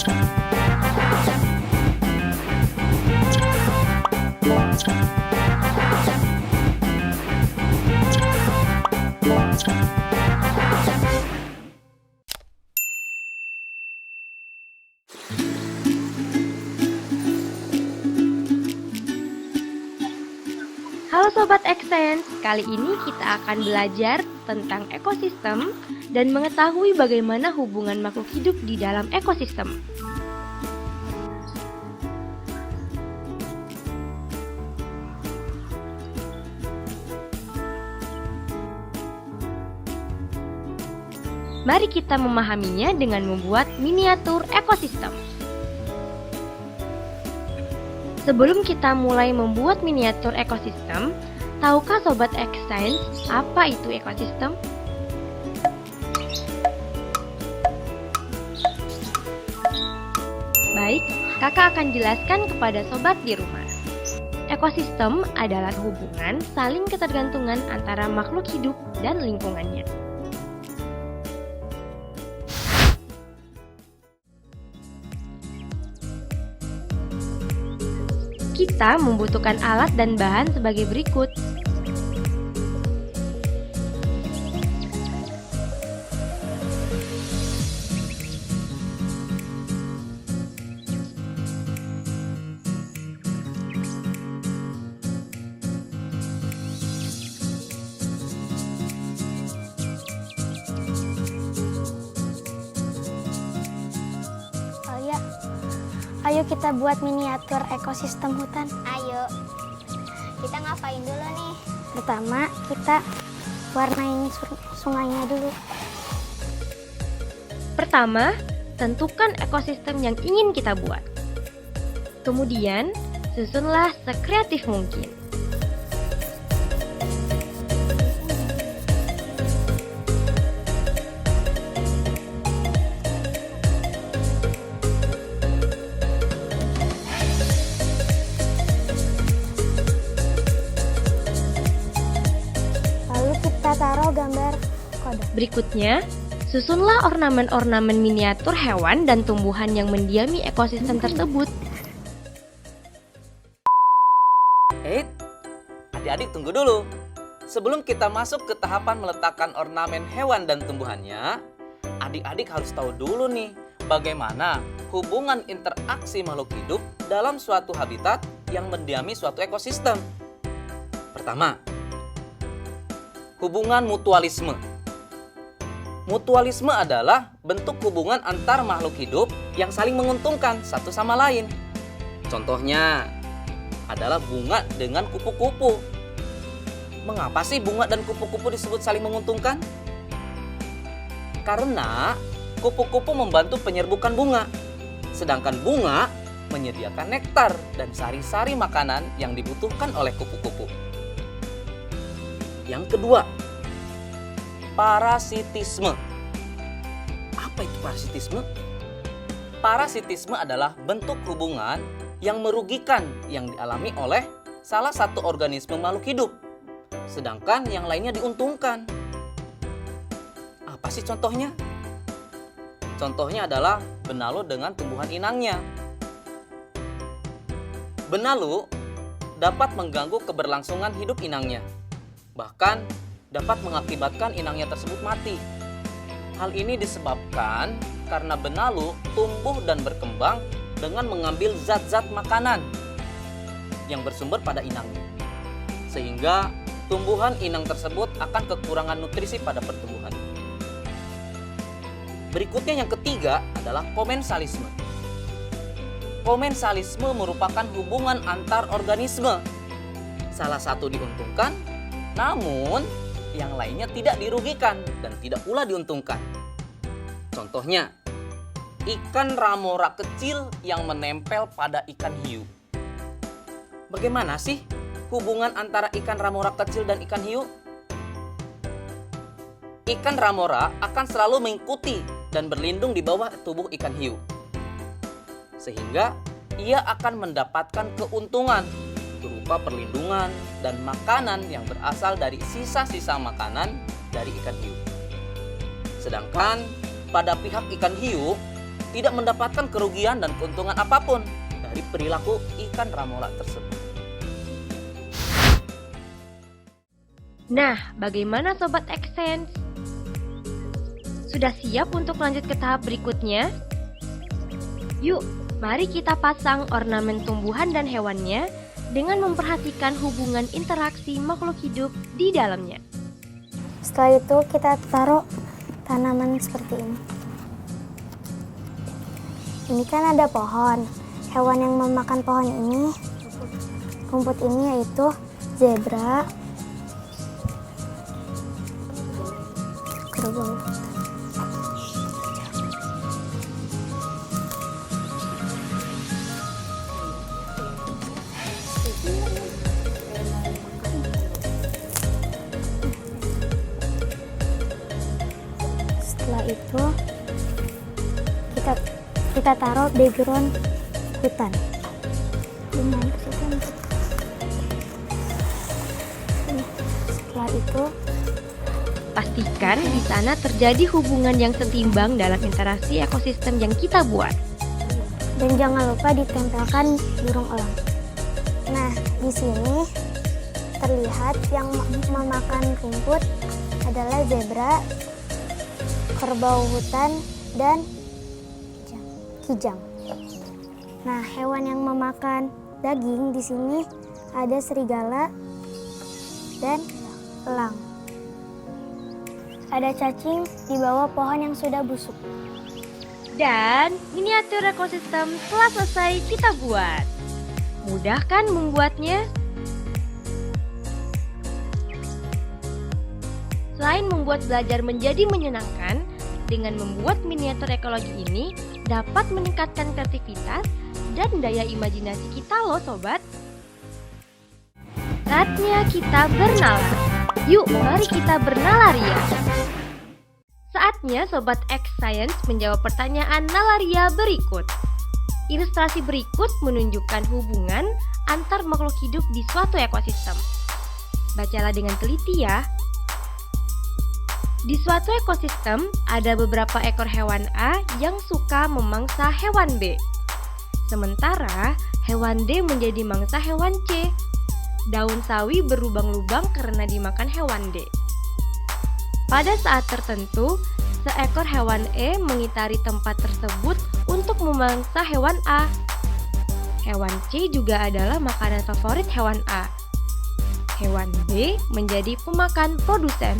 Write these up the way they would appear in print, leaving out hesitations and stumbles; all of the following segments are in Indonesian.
Halo Sobat Extens, kali ini kita akan belajar tentang ekosistem dan mengetahui bagaimana hubungan makhluk hidup di dalam ekosistem. Mari kita memahaminya dengan membuat miniatur ekosistem. Sebelum kita mulai membuat miniatur ekosistem, tahukah Sobat Extens apa itu ekosistem? Baik, kakak akan jelaskan kepada sobat di rumah. Ekosistem adalah hubungan saling ketergantungan antara makhluk hidup dan lingkungannya. Kita membutuhkan alat dan bahan sebagai berikut. Ayo kita buat miniatur ekosistem hutan. Ayo, kita ngapain dulu nih? Pertama, kita warnain sungainya dulu. Pertama, tentukan ekosistem yang ingin kita buat. Kemudian, susunlah sekreatif mungkin. Taruh gambar kodok. Berikutnya, susunlah ornamen-ornamen miniatur hewan dan tumbuhan yang mendiami ekosistem tersebut. Adik-adik tunggu dulu. Sebelum kita masuk ke tahapan meletakkan ornamen hewan dan tumbuhannya, adik-adik harus tahu dulu nih bagaimana hubungan interaksi makhluk hidup dalam suatu habitat yang mendiami suatu ekosistem. Pertama, hubungan mutualisme. Mutualisme adalah bentuk hubungan antar makhluk hidup yang saling menguntungkan satu sama lain. Contohnya adalah bunga dengan kupu-kupu. Mengapa sih bunga dan kupu-kupu disebut saling menguntungkan? Karena kupu-kupu membantu penyerbukan bunga, sedangkan bunga menyediakan nektar dan sari-sari makanan yang dibutuhkan oleh kupu-kupu. Yang kedua, parasitisme. Apa itu parasitisme? Parasitisme adalah bentuk hubungan yang merugikan yang dialami oleh salah satu organisme makhluk hidup, sedangkan yang lainnya diuntungkan. Apa sih contohnya? Contohnya adalah benalu dengan tumbuhan inangnya. Benalu dapat mengganggu keberlangsungan hidup inangnya. Bahkan dapat mengakibatkan inangnya tersebut mati. Hal ini disebabkan karena benalu tumbuh dan berkembang dengan mengambil zat-zat makanan yang bersumber pada inangnya. Sehingga tumbuhan inang tersebut akan kekurangan nutrisi pada pertumbuhan. Berikutnya yang ketiga adalah komensalisme. Komensalisme merupakan hubungan antar organisme. Salah satu diuntungkan, namun yang lainnya tidak dirugikan dan tidak pula diuntungkan. Contohnya, ikan ramora kecil yang menempel pada ikan hiu. Bagaimana sih hubungan antara ikan ramora kecil dan ikan hiu? Ikan ramora akan selalu mengikuti dan berlindung di bawah tubuh ikan hiu, sehingga ia akan mendapatkan keuntungan berupa perlindungan dan makanan yang berasal dari sisa-sisa makanan dari ikan hiu. Sedangkan pada pihak ikan hiu tidak mendapatkan kerugian dan keuntungan apapun dari perilaku ikan ramola tersebut. Nah, bagaimana Sobat X-Sense? Sudah siap untuk lanjut ke tahap berikutnya? Yuk, mari kita pasang ornamen tumbuhan dan hewannya dengan memperhatikan hubungan interaksi makhluk hidup di dalamnya. Setelah itu kita taruh tanaman seperti ini. Ini kan ada pohon. Hewan yang memakan pohon ini, rumput ini yaitu zebra, kerbau. Setelah itu kita taruh background hutan. Setelah itu Pastikan di sana terjadi hubungan yang setimbang dalam interaksi ekosistem yang kita buat. dan jangan lupa ditempelkan burung elang. Nah, di sini terlihat yang memakan rumput adalah zebra, kerbau hutan, dan kijang. Nah, hewan yang memakan daging di sini ada serigala dan elang. Ada cacing di bawah pohon yang sudah busuk. Dan miniatur ekosistem telah selesai kita buat. Mudah kan membuatnya? Selain membuat belajar menjadi menyenangkan, dengan membuat miniatur ekologi ini dapat meningkatkan kreativitas dan daya imajinasi kita loh sobat. Saatnya kita bernalar. Yuk, mari kita bernalaria. Saatnya Sobat X Science menjawab pertanyaan nalaria berikut. Ilustrasi berikut menunjukkan hubungan antar makhluk hidup di suatu ekosistem. Bacalah dengan teliti ya. Di suatu ekosistem, ada beberapa ekor hewan A yang suka memangsa hewan B. Sementara, hewan D menjadi mangsa hewan C. Daun sawi berlubang-lubang karena dimakan hewan D. Pada saat tertentu, seekor hewan E mengitari tempat tersebut untuk memangsa hewan A. Hewan C juga adalah makanan favorit hewan A. Hewan B menjadi pemakan produsen.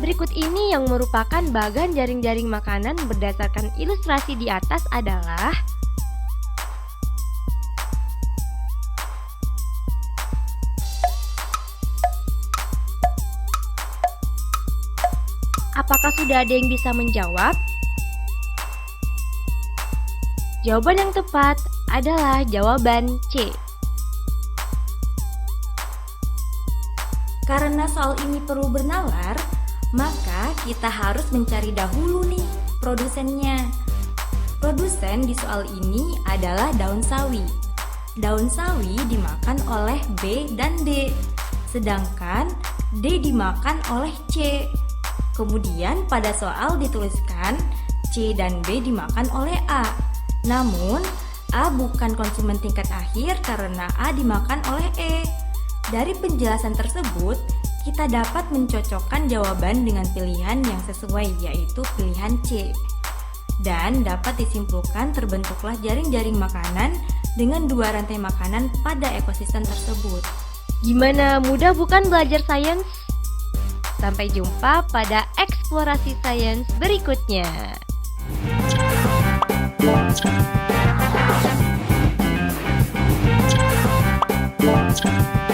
Berikut ini yang merupakan bagan jaring-jaring makanan berdasarkan ilustrasi di atas adalah apakah sudah ada yang bisa menjawab? Jawaban yang tepat adalah jawaban C. Karena soal ini perlu bernalar, maka kita harus mencari dahulu nih produsennya. Produsen di soal ini adalah daun sawi. Daun sawi dimakan oleh B dan D, sedangkan D dimakan oleh C. Kemudian pada soal dituliskan C dan B dimakan oleh A. Namun A bukan konsumen tingkat akhir karena A dimakan oleh E. Dari penjelasan tersebut, kita dapat mencocokkan jawaban dengan pilihan yang sesuai, yaitu pilihan C. Dan dapat disimpulkan terbentuklah jaring-jaring makanan dengan dua rantai makanan pada ekosistem tersebut. Gimana, mudah bukan belajar sains? Sampai jumpa pada eksplorasi sains berikutnya. Thank you.